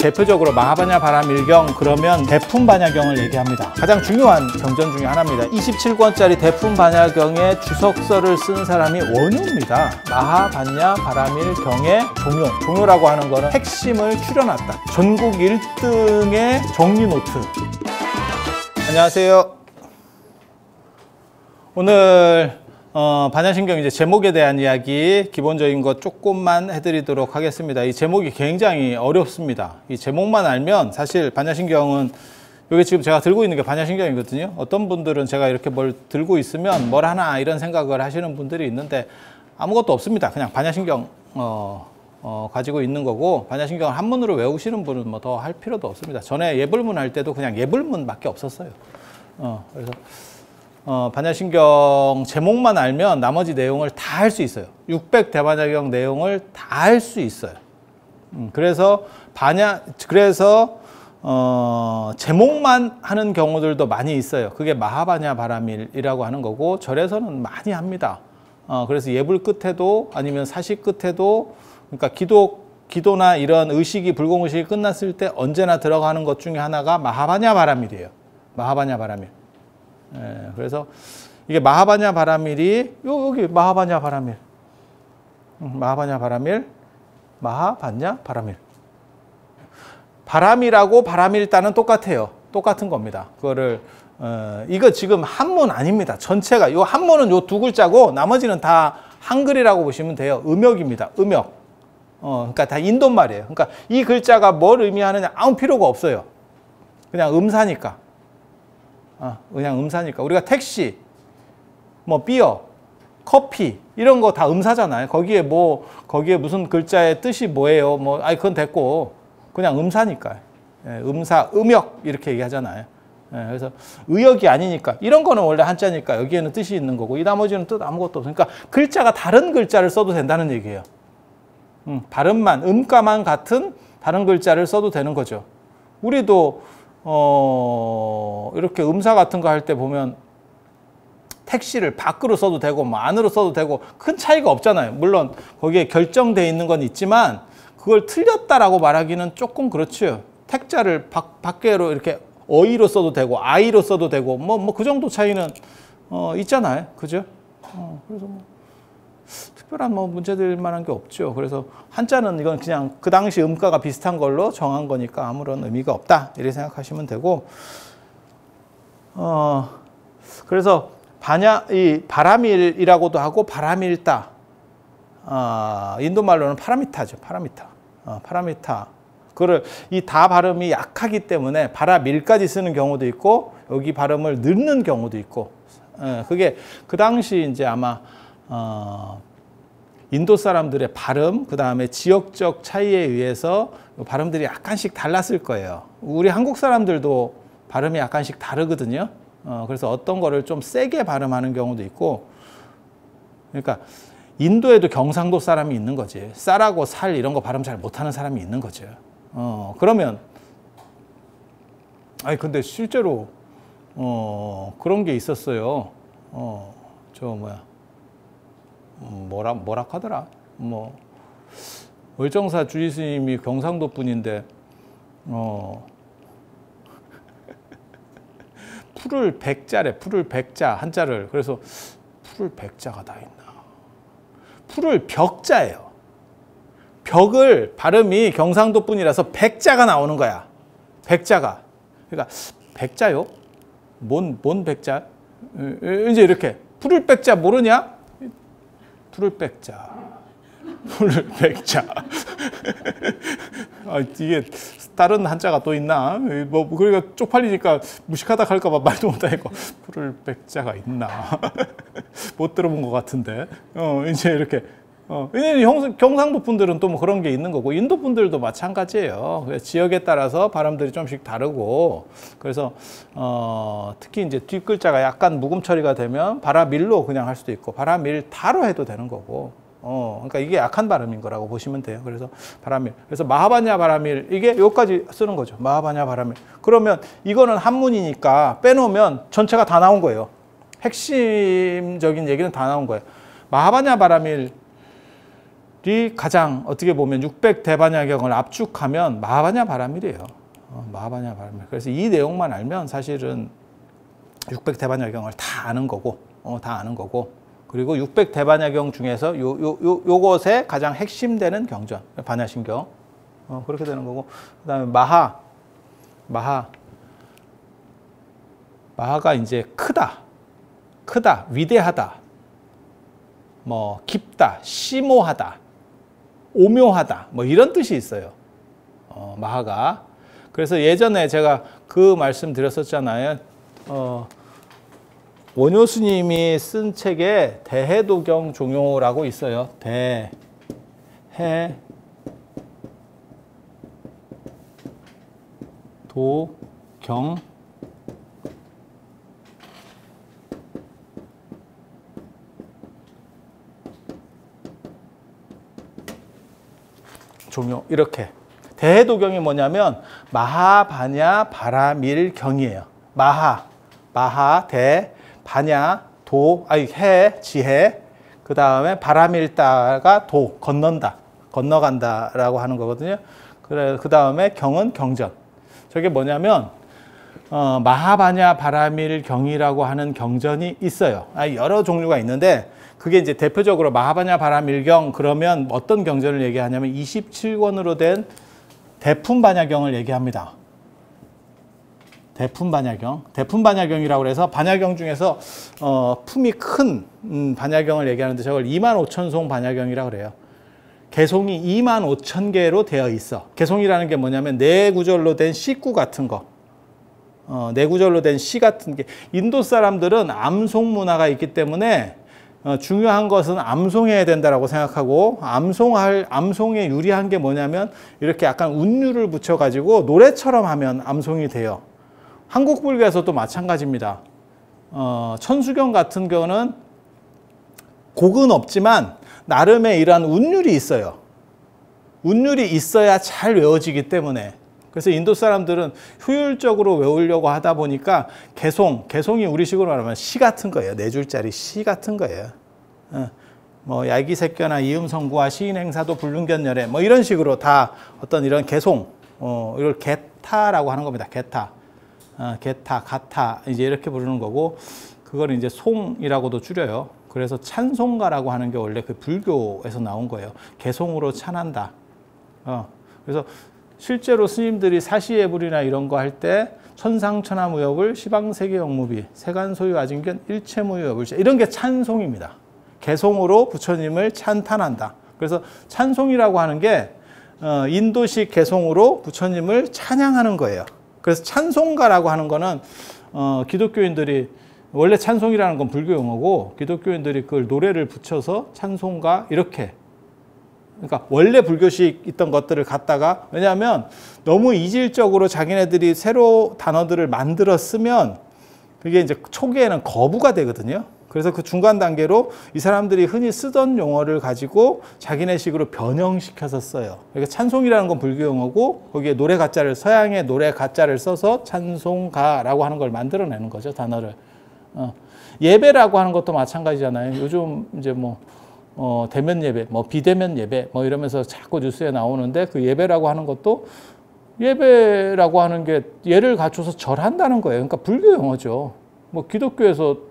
대표적으로 마하바냐 바라밀경 그러면 대품반야경을 얘기합니다. 가장 중요한 경전 중에 하나입니다. 27권짜리 대품반야경의 주석서를 쓴 사람이 원유입니다. 마하바냐 바라밀경의 종요라고 하는 거는 핵심을 추려놨다. 전국 1등의 정리 노트. 안녕하세요. 오늘 반야심경 이제 제목에 대한 이야기 기본적인 것 조금만 해드리도록 하겠습니다. 이 제목이 굉장히 어렵습니다. 이 제목만 알면 사실 반야심경은 여기 지금 제가 들고 있는 게 반야심경이거든요. 어떤 분들은 제가 이렇게 뭘 들고 있으면 뭘 하나 이런 생각을 하시는 분들이 있는데 아무것도 없습니다. 그냥 반야심경 가지고 있는 거고, 반야심경을 한문으로 외우시는 분은 뭐 더 할 필요도 없습니다. 전에 예불문 할 때도 그냥 예불문밖에 없었어요. 그래서 반야심경 제목만 알면 나머지 내용을 다 할 수 있어요. 600 대반야경 내용을 다 할 수 있어요. 그래서 제목만 하는 경우들도 많이 있어요. 그게 마하바냐 바라밀이라고 하는 거고, 절에서는 많이 합니다. 그래서 예불 끝에도 아니면 사시 끝에도, 그러니까 기도나 이런 의식이, 불공의식이 끝났을 때 언제나 들어가는 것 중에 하나가 마하바냐 바라밀이에요. 마하바냐 바라밀. 그래서 이게 마하바냐 바라밀이 여기 마하바냐 바라밀, 마하바냐 바라밀, 마하바냐 바라밀. 바람이라고 바라밀다는 똑같아요. 똑같은 겁니다. 그거를 이거 지금 한문 아닙니다. 전체가 요 한문은 요 두 글자고 나머지는 다 한글이라고 보시면 돼요. 음역입니다. 음역. 그러니까 다 인도말이에요. 그러니까 이 글자가 뭘 의미하느냐 아무 필요가 없어요. 그냥 음사니까. 그냥 음사니까. 우리가 택시, 뭐 비어, 커피 이런 거 다 음사잖아요. 거기에 무슨 글자의 뜻이 뭐예요? 그건 됐고 그냥 음사니까. 음사, 음역 이렇게 얘기하잖아요. 그래서 의역이 아니니까, 이런 거는 원래 한자니까 여기에는 뜻이 있는 거고 이 나머지는 뜻 아무것도 없으니까 글자가 다른 글자를 써도 된다는 얘기예요. 발음만, 음가만 같은 다른 글자를 써도 되는 거죠. 우리도 이렇게 음사 같은 거 할 때 보면 택시를 밖으로 써도 되고 뭐 안으로 써도 되고 큰 차이가 없잖아요. 물론 거기에 결정되어 있는 건 있지만 그걸 틀렸다라고 말하기는 조금 그렇죠. 택자를 밖으로 이렇게 어이로 써도 되고 아이로 써도 되고 뭐 그 정도 차이는 있잖아요. 그죠? 그래서 특별한 문제될 만한 게 없죠. 그래서 한자는 이건 그냥 그 당시 음가가 비슷한 걸로 정한 거니까 아무런 의미가 없다, 이렇게 생각하시면 되고, 그래서 이 바라밀이라고도 하고 바라밀다, 인도말로는 파라미타죠. 파라미타. 그거를 이 다 발음이 약하기 때문에 바라밀까지 쓰는 경우도 있고 여기 발음을 넣는 경우도 있고, 그게 그 당시 이제 아마 인도 사람들의 발음, 그 다음에 지역적 차이에 의해서 발음들이 약간씩 달랐을 거예요. 우리 한국 사람들도 발음이 약간씩 다르거든요. 그래서 어떤 거를 좀 세게 발음하는 경우도 있고, 그러니까 인도에도 경상도 사람이 있는 거지. 쌀하고 살 이런 거 발음 잘 못하는 사람이 있는 거죠. 그러면 근데 실제로 그런 게 있었어요. 뭐라 하더라? 월정사 주지스님이 경상도 분인데 풀을 백자래. 풀을 백자 한자를. 그래서 풀을 백자가 다 있나? 풀을 벽자예요. 벽을 발음이 경상도 분이라서 백자가 나오는 거야. 백자가. 그러니까 백자요? 뭔 백자? 이제 이렇게 풀을 백자 모르냐? 풀을 백자. 이게 다른 한자가 또 있나? 그러니까 쪽팔리니까 무식하다 할까봐 말도 못하니까 풀을 백자가 있나? 못 들어본 것 같은데. 이제 이렇게. 왜냐면 경상도 분들은 또 그런 게 있는 거고, 인도 분들도 마찬가지예요. 지역에 따라서 발음들이 좀씩 다르고, 그래서 특히 이제 뒷글자가 약간 묵음 처리가 되면 바라밀로 그냥 할 수도 있고 바라밀다로 해도 되는 거고, 그러니까 이게 약한 발음인 거라고 보시면 돼요. 그래서 바라밀. 그래서 마하바냐 바라밀, 이게 여기까지 쓰는 거죠. 마하바냐 바라밀. 그러면 이거는 한문이니까 빼놓으면 전체가 다 나온 거예요. 핵심적인 얘기는 다 나온 거예요. 마하바냐 바라밀 가장 어떻게 보면 600대반야경을 압축하면 마하바냐 바라밀이에요. 마하바냐 바라밀. 그래서 이 내용만 알면 사실은 600대반야경을 다 아는 거고, 다 아는 거고. 그리고 600대반야경 중에서 요것에 가장 핵심되는 경전, 반야신경. 그렇게 되는 거고. 그다음에 마하가 이제 크다, 위대하다, 뭐 깊다, 심오하다, 오묘하다, 뭐 이런 뜻이 있어요. 마하가. 그래서 예전에 제가 그 말씀 드렸었잖아요. 원효 스님이 쓴 책에 대해도경 종요라고 있어요. 대해도경 종요. 이렇게 대해도경이 뭐냐면 마하바냐 바라밀경이에요. 마하 대 바냐 도 해 지혜, 그 다음에 바라밀다가 도 건너간다라고 하는 거거든요. 그래 그 다음에 경은 경전. 저게 뭐냐면 마하바냐 바라밀경이라고 하는 경전이 있어요. 여러 종류가 있는데 그게 이제 대표적으로 마하바냐 바라밀경 그러면 어떤 경전을 얘기하냐면 27권으로 된 대품반야경을 얘기합니다. 대품반야경이라고 해서 반야경 중에서 품이 큰 반야경을 얘기하는데 저걸 25,000송 반야경이라고 그래요. 개송이 25,000개로 되어 있어. 개송이라는 게 뭐냐면 네 구절로 된 시구 같은 거. 네 구절로 된 시 같은 게. 인도 사람들은 암송 문화가 있기 때문에 중요한 것은 암송해야 된다라고 생각하고, 암송에 유리한 게 뭐냐면 이렇게 약간 운율을 붙여가지고 노래처럼 하면 암송이 돼요. 한국 불교에서도 마찬가지입니다. 천수경 같은 경우는 곡은 없지만 나름의 이러한 운율이 있어요. 운율이 있어야 잘 외워지기 때문에. 그래서 인도 사람들은 효율적으로 외우려고 하다 보니까 개송이 우리식으로 말하면 시 같은 거예요. 네 줄짜리 시 같은 거예요. 뭐 야기색견아 이음성구와 시인행사도 불륜견열애 뭐 이런 식으로 다 어떤 이런 개송, 이걸 게타라고 하는 겁니다. 게타, 가타 이제 이렇게 부르는 거고, 그걸 이제 송이라고도 줄여요. 그래서 찬송가라고 하는 게 원래 그 불교에서 나온 거예요. 개송으로 찬한다. 그래서 실제로 스님들이 사시예불이나 이런 거 할 때 천상천하무역을 시방세계영무비 세간소유 아진견 일체무유업을 이런 게 찬송입니다. 개송으로 부처님을 찬탄한다. 그래서 찬송이라고 하는 게 인도식 개송으로 부처님을 찬양하는 거예요. 그래서 찬송가라고 하는 거는 기독교인들이 원래 찬송이라는 건 불교 용어고 기독교인들이 그걸 노래를 붙여서 찬송가 이렇게, 그러니까 원래 불교식 있던 것들을 갖다가, 왜냐하면 너무 이질적으로 자기네들이 새로 단어들을 만들어 쓰면 그게 이제 초기에는 거부가 되거든요. 그래서 그 중간 단계로 이 사람들이 흔히 쓰던 용어를 가지고 자기네식으로 변형시켜서 써요. 그러니까 찬송이라는 건 불교 용어고 거기에 노래 가짜를, 서양의 노래 가짜를 써서 찬송가라고 하는 걸 만들어내는 거죠, 단어를. 예배라고 하는 것도 마찬가지잖아요. 요즘 이제 대면 예배, 비대면 예배, 이러면서 자꾸 뉴스에 나오는데 그 예배라고 하는 것도 예배라고 하는 게 예를 갖춰서 절한다는 거예요. 그러니까 불교 용어죠. 기독교에서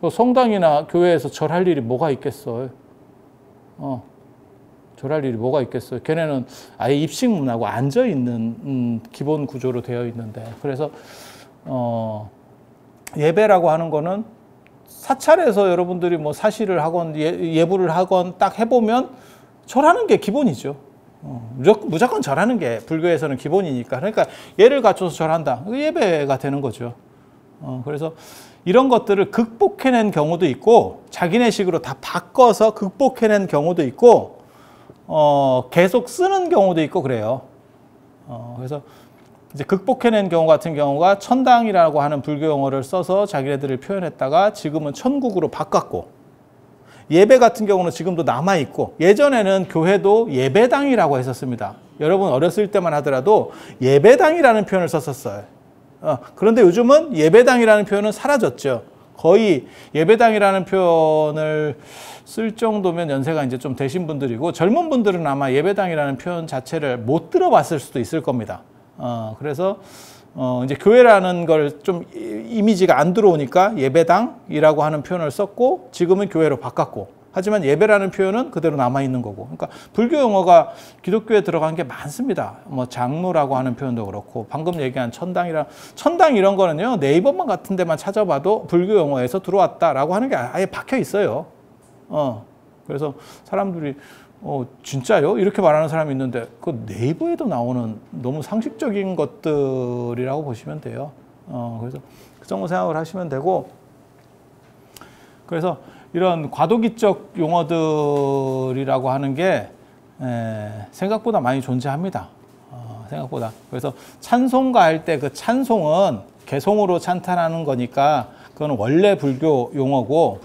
성당이나 교회에서 절할 일이 뭐가 있겠어요? 절할 일이 뭐가 있겠어요? 걔네는 아예 입식 문화고 앉아 있는 기본 구조로 되어 있는데, 그래서 예배라고 하는 거는 사찰에서 여러분들이 사시를 하건 예불을 하건 딱 해보면 절하는 게 기본이죠. 무조건 절하는 게 불교에서는 기본이니까. 그러니까 예를 갖춰서 절한다. 예배가 되는 거죠. 그래서 이런 것들을 극복해낸 경우도 있고 자기네식으로 다 바꿔서 극복해낸 경우도 있고 계속 쓰는 경우도 있고 그래요. 그래서 이제 극복해낸 경우 같은 경우가 천당이라고 하는 불교 용어를 써서 자기네들을 표현했다가 지금은 천국으로 바꿨고, 예배 같은 경우는 지금도 남아있고, 예전에는 교회도 예배당이라고 했었습니다. 여러분 어렸을 때만 하더라도 예배당이라는 표현을 썼었어요. 그런데 요즘은 예배당이라는 표현은 사라졌죠. 거의 예배당이라는 표현을 쓸 정도면 연세가 이제 좀 되신 분들이고, 젊은 분들은 아마 예배당이라는 표현 자체를 못 들어봤을 수도 있을 겁니다. 그래서 이제 교회라는 걸 좀 이미지가 안 들어오니까 예배당이라고 하는 표현을 썼고, 지금은 교회로 바꿨고, 하지만 예배라는 표현은 그대로 남아있는 거고. 그러니까 불교 용어가 기독교에 들어간 게 많습니다. 뭐 장로라고 하는 표현도 그렇고, 방금 얘기한 천당 이런 거는요, 네이버만 같은 데만 찾아봐도 불교 용어에서 들어왔다라고 하는 게 아예 박혀 있어요. 그래서 사람들이 진짜요? 이렇게 말하는 사람이 있는데, 그 네이버에도 나오는 너무 상식적인 것들이라고 보시면 돼요. 그래서 그 정도 생각을 하시면 되고, 그래서 이런 과도기적 용어들이라고 하는 게 생각보다 많이 존재합니다. 생각보다. 그래서 찬송가 할 때 그 찬송은 개송으로 찬탄하는 거니까 그건 원래 불교 용어고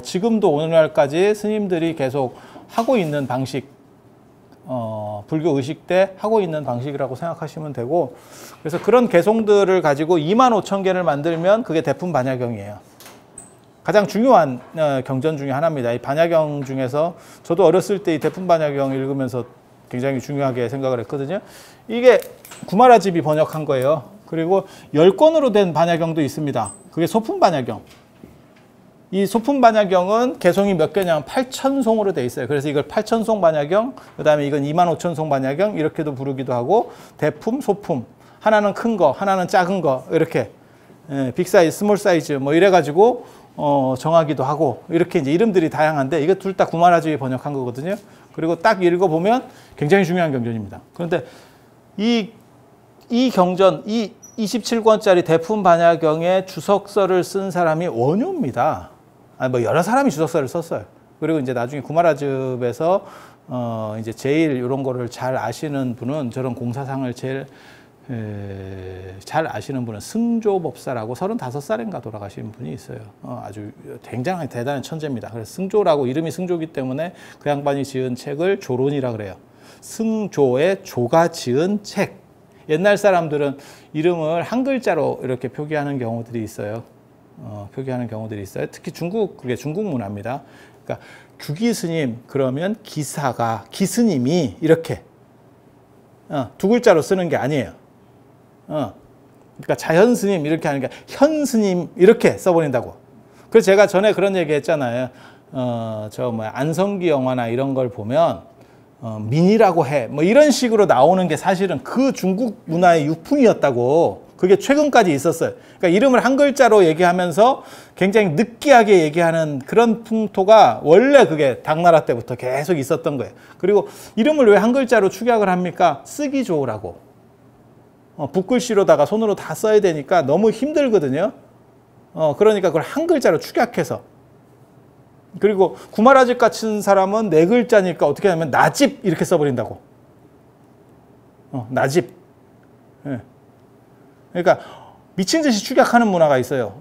지금도 오늘날까지 스님들이 계속 하고 있는 방식, 불교 의식 때 하고 있는 방식이라고 생각하시면 되고, 그래서 그런 개송들을 가지고 25,000개를 만들면 그게 대품 반야경이에요. 가장 중요한 경전 중에 하나입니다. 이 반야경 중에서 저도 어렸을 때 이 대품 반야경 읽으면서 굉장히 중요하게 생각을 했거든요. 이게 구마라집이 번역한 거예요. 그리고 10권으로 된 반야경도 있습니다. 그게 소품 반야경. 이 소품 반야경은 개송이 몇 개냐면 8,000송으로 돼 있어요. 그래서 이걸 8,000송 반야경, 그 다음에 이건 25,000송 반야경 이렇게도 부르기도 하고, 대품, 소품, 하나는 큰 거, 하나는 작은 거 이렇게 빅 사이즈, 스몰 사이즈 뭐 이래가지고 정하기도 하고, 이렇게 이제 이름들이 다양한데 이거 둘 다 구마라집이 번역한 거거든요. 그리고 딱 읽어보면 굉장히 중요한 경전입니다. 그런데 이 경전, 이 27권짜리 대품 반야경의 주석서를 쓴 사람이 원효입니다. 뭐 여러 사람이 주석서를 썼어요. 그리고 이제 나중에 구마라집에서 이제 제일 이런 거를 잘 아시는 분은, 저런 공사상을 제일 잘 아시는 분은 승조법사라고 35살인가 돌아가신 분이 있어요. 아주 굉장히 대단한 천재입니다. 그래서 승조라고, 이름이 승조기 때문에 그 양반이 지은 책을 조론이라 그래요. 승조의 조가 지은 책. 옛날 사람들은 이름을 한 글자로 이렇게 표기하는 경우들이 있어요. 특히 그게 중국 문화입니다. 그러니까 규기스님 그러면 기스님이 이렇게 두 글자로 쓰는 게 아니에요. 그러니까 자현스님 이렇게 하는 게 현스님 이렇게 써버린다고. 그래서 제가 전에 그런 얘기 했잖아요. 안성기 영화나 이런 걸 보면 민이라고 해. 뭐 이런 식으로 나오는 게 사실은 그 중국 문화의 유풍이었다고. 그게 최근까지 있었어요. 그러니까 이름을 한 글자로 얘기하면서 굉장히 느끼하게 얘기하는 그런 풍토가 원래 그게 당나라 때부터 계속 있었던 거예요. 그리고 이름을 왜 한 글자로 축약을 합니까? 쓰기 좋으라고. 붓글씨로다가 손으로 다 써야 되니까 너무 힘들거든요. 그러니까 그걸 한 글자로 축약해서. 그리고 구마라집 같은 사람은 네 글자니까 어떻게 하냐면 나집 이렇게 써버린다고. 나집. 예. 그러니까 미친 듯이 축약하는 문화가 있어요.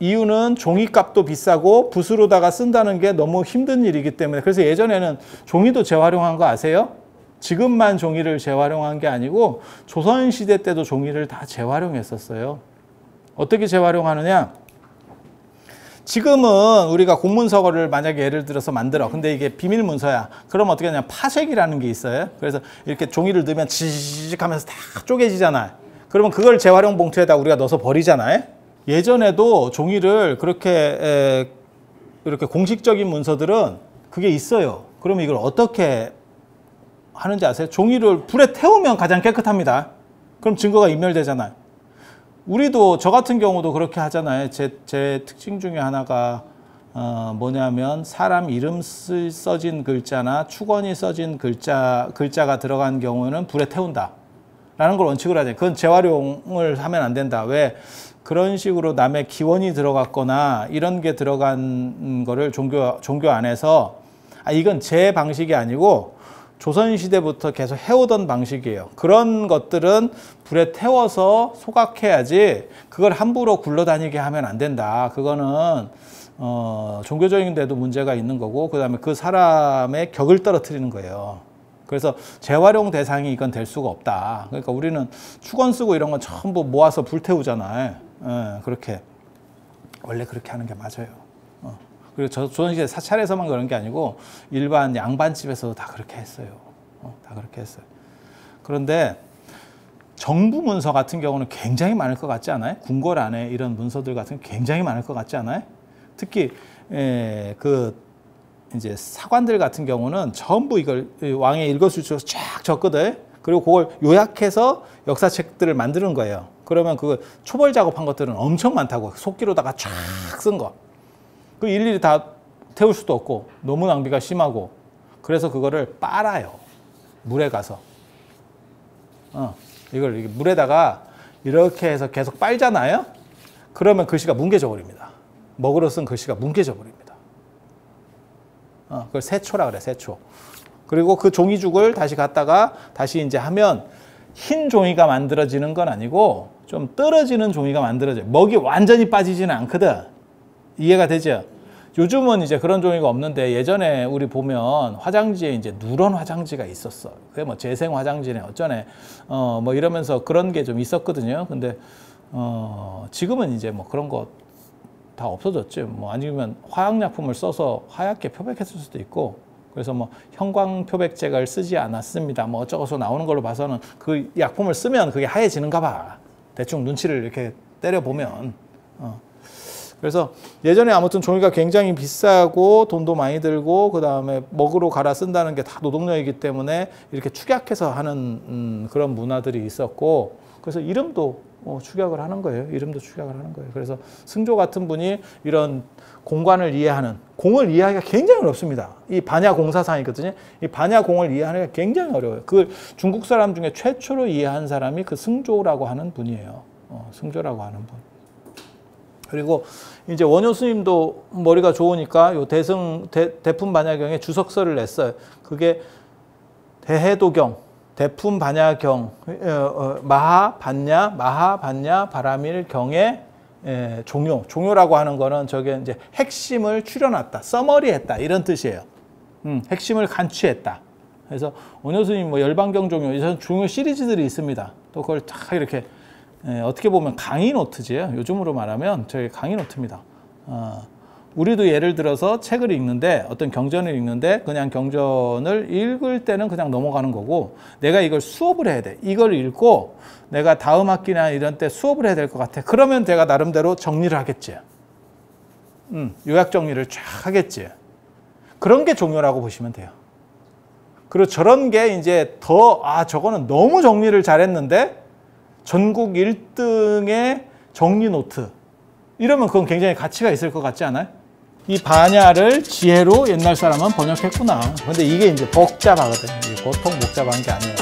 이유는 종이값도 비싸고 붓으로다가 쓴다는 게 너무 힘든 일이기 때문에. 그래서 예전에는 종이도 재활용한 거 아세요? 지금만 종이를 재활용한 게 아니고 조선시대 때도 종이를 다 재활용했었어요. 어떻게 재활용하느냐? 지금은 우리가 공문서를 만약에 예를 들어서 만들어. 근데 이게 비밀 문서야. 그럼 어떻게 하냐? 파쇄기라는 게 있어요. 그래서 이렇게 종이를 넣으면 지직 하면서 다 쪼개지잖아요. 그러면 그걸 재활용 봉투에다 우리가 넣어서 버리잖아요. 예전에도 종이를 그렇게 이렇게 공식적인 문서들은 그게 있어요. 그러면 이걸 어떻게 하는지 아세요? 종이를 불에 태우면 가장 깨끗합니다. 그럼 증거가 인멸되잖아요. 우리도, 저 같은 경우도 그렇게 하잖아요. 제 특징 중에 하나가 뭐냐면 사람 이름 써진 글자나 축원이 써진 글자가 들어간 경우는 불에 태운다 라는 걸 원칙으로 하잖아요. 그건 재활용을 하면 안 된다. 왜? 그런 식으로 남의 기원이 들어갔거나 이런 게 들어간 거를 종교 안에서 이건 제 방식이 아니고 조선시대부터 계속 해오던 방식이에요. 그런 것들은 불에 태워서 소각해야지 그걸 함부로 굴러다니게 하면 안 된다. 그거는 종교적인 데도 문제가 있는 거고, 그 다음에 그 사람의 격을 떨어뜨리는 거예요. 그래서 재활용 대상이 이건 될 수가 없다. 그러니까 우리는 축원 쓰고 이런 건 전부 모아서 불태우잖아요. 그렇게. 원래 그렇게 하는 게 맞아요. 그리고 조선시대 사찰에서만 그런 게 아니고 일반 양반집에서도 다 그렇게 했어요. 다 그렇게 했어요. 그런데 정부 문서 같은 경우는 굉장히 많을 것 같지 않아요? 궁궐안에 이런 문서들 같은 게 굉장히 많을 것 같지 않아요? 특히 이제 사관들 같은 경우는 전부 이걸 왕의 일거수일투족을 쫙 적거든. 그리고 그걸 요약해서 역사책들을 만드는 거예요. 그러면 그 초벌 작업한 것들은 엄청 많다고, 속기로다가 쫙 쓴 거. 그 일일이 다 태울 수도 없고 너무 낭비가 심하고, 그래서 그거를 빨아요. 물에 가서. 이걸 물에다가 이렇게 해서 계속 빨잖아요. 그러면 글씨가 뭉개져 버립니다. 먹으로 쓴 글씨가 뭉개져 버립니다. 그걸 세초라 그래, 세초. 그리고 그 종이죽을 다시 갖다가 다시 이제 하면 흰 종이가 만들어지는 건 아니고 좀 떨어지는 종이가 만들어져요. 먹이 완전히 빠지지는 않거든. 이해가 되죠? 요즘은 이제 그런 종이가 없는데, 예전에 우리 보면 화장지에 이제 누런 화장지가 있었어. 그게 뭐 재생 화장지네 어쩌네 뭐 이러면서 그런 게 좀 있었거든요. 근데 지금은 이제 뭐 그런 거 다 없어졌지. 뭐 아니면 화학약품을 써서 하얗게 표백했을 수도 있고, 그래서 뭐 형광 표백제를 쓰지 않았습니다 뭐 어쩌고서 나오는 걸로 봐서는 그 약품을 쓰면 그게 하얘지는가 봐. 대충 눈치를 이렇게 때려보면. 그래서 예전에 아무튼 종이가 굉장히 비싸고 돈도 많이 들고, 그 다음에 먹으로 갈아 쓴다는 게 다 노동력이기 때문에 이렇게 축약해서 하는 그런 문화들이 있었고, 그래서 이름도 축약을 하는 거예요. 이름도 축약을 하는 거예요. 그래서 승조 같은 분이 이런 공관을 이해하는, 공을 이해하기가 굉장히 어렵습니다. 이 반야 공사상이거든요. 이 반야 공을 이해하기가 굉장히 어려워요. 그 중국 사람 중에 최초로 이해한 사람이 그 승조라고 하는 분이에요. 승조라고 하는 분. 그리고 이제 원효 스님도 머리가 좋으니까 요 대품반야경에 주석서를 냈어요. 그게 대해도경, 대품반야경, 마하반야 바라밀경의 종요라고 하는 거는 저게 이제 핵심을 추려놨다, 써머리했다 이런 뜻이에요. 핵심을 간취했다. 그래서 원효 스님 뭐 열반경 종요, 이런 종요 시리즈들이 있습니다. 또 그걸 다 이렇게 어떻게 보면 강의 노트지요. 요즘으로 말하면 저게 강의 노트입니다. 우리도 예를 들어서 책을 읽는데, 어떤 경전을 읽는데 그냥 경전을 읽을 때는 그냥 넘어가는 거고, 내가 이걸 수업을 해야 돼. 이걸 읽고 내가 다음 학기나 이런 때 수업을 해야 될 것 같아. 그러면 내가 나름대로 정리를 하겠지. 요약 정리를 쫙 하겠지. 그런 게 종요라고 보시면 돼요. 그리고 저런 게 이제 저거는 너무 정리를 잘했는데 전국 1등의 정리 노트, 이러면 그건 굉장히 가치가 있을 것 같지 않아요? 이 반야를 지혜로 옛날 사람은 번역했구나. 근데 이게 이제 복잡하거든요. 이게 보통 복잡한 게 아니에요.